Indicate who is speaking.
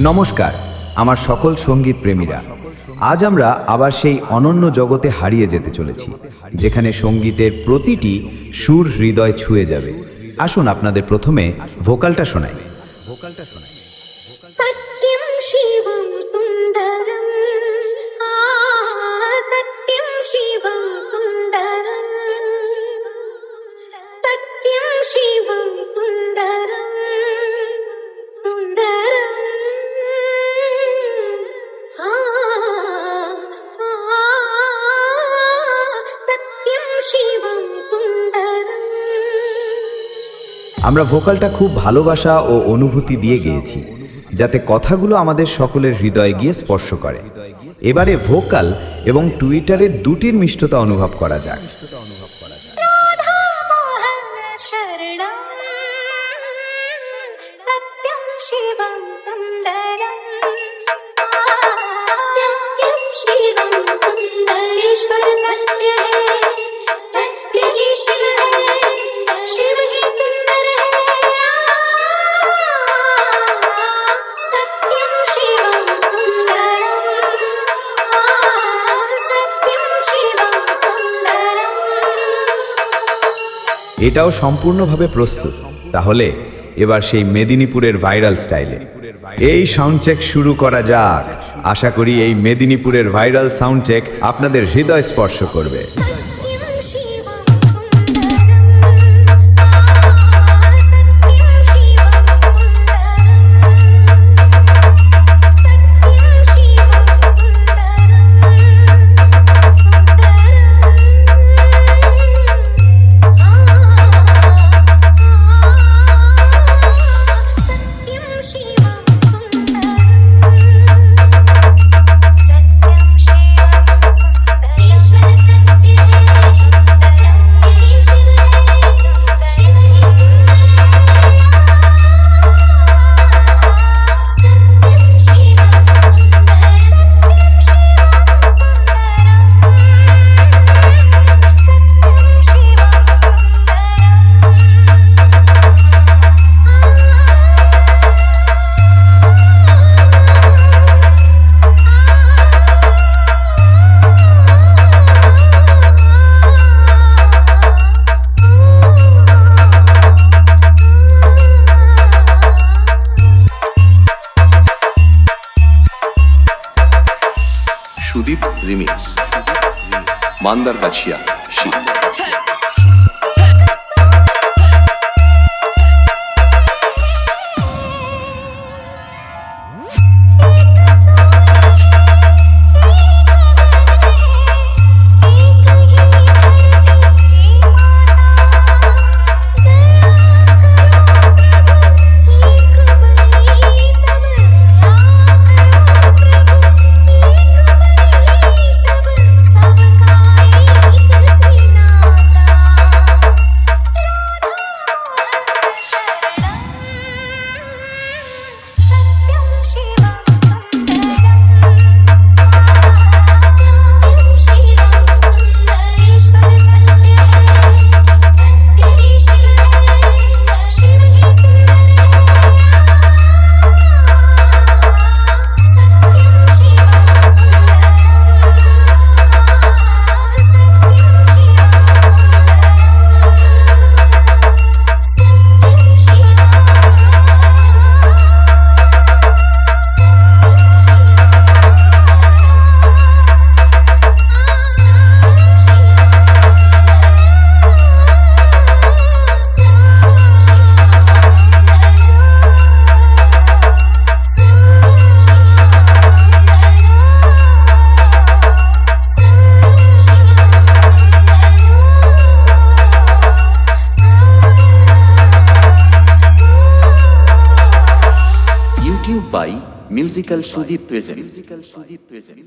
Speaker 1: নমস্কার আমার সকল সঙ্গীত প্রেমীরা। আজ আমরা আবার সেই অনন্য জগতে হারিয়ে যেতে চলেছি, যেখানে সঙ্গীতের প্রতিটি সুর হৃদয় ছুঁয়ে যাবে। আসুন আপনাদের প্রথমে ভোকালটা শোনাই।
Speaker 2: সত্যম শিবম সুন্দরম, সত্যম শিবম সুন্দরম, সত্যম শিবম সুন্দরম, সুন্দরম, সত্যম শিবম সুন্দরম।
Speaker 1: আমরা ভোকালটা খুব ভালোবাসা ও অনুভূতি দিয়ে গেয়েছি, যাতে কথাগুলো আমাদের সকলের হৃদয়ে গিয়ে স্পর্শ করে। এবারে ভোকাল এবং টুইটারের দুটির মিষ্টতা অনুভব করা যাক।
Speaker 2: রাধা মোহন শরণম, সত্যম শিবম সুন্দরম, সত্যম শিবম সুন্দরেশ্বর সত্য है, सत्य ही शिव है, शिव ही सुंदर है। सत्यम शिवम सुंदरम, सत्यम शिवम सुंदरम।
Speaker 1: এটাও সম্পূর্ণভাবে প্রস্তুত। তাহলে এবার সেই মেদিনীপুরের ভাইরাল স্টাইলে এই সাউন্ড চেক শুরু করা যাক। আশা করি এই মেদিনীপুরের ভাইরাল সাউন্ড চেক আপনাদের হৃদয় স্পর্শ করবে।
Speaker 2: सत्यम शिवम सुंदरम, सत्यम शिवम
Speaker 3: সুদীপ রিমিক্স, মান্দারগাছিয়া শীত।
Speaker 4: by Musical Sudhit present.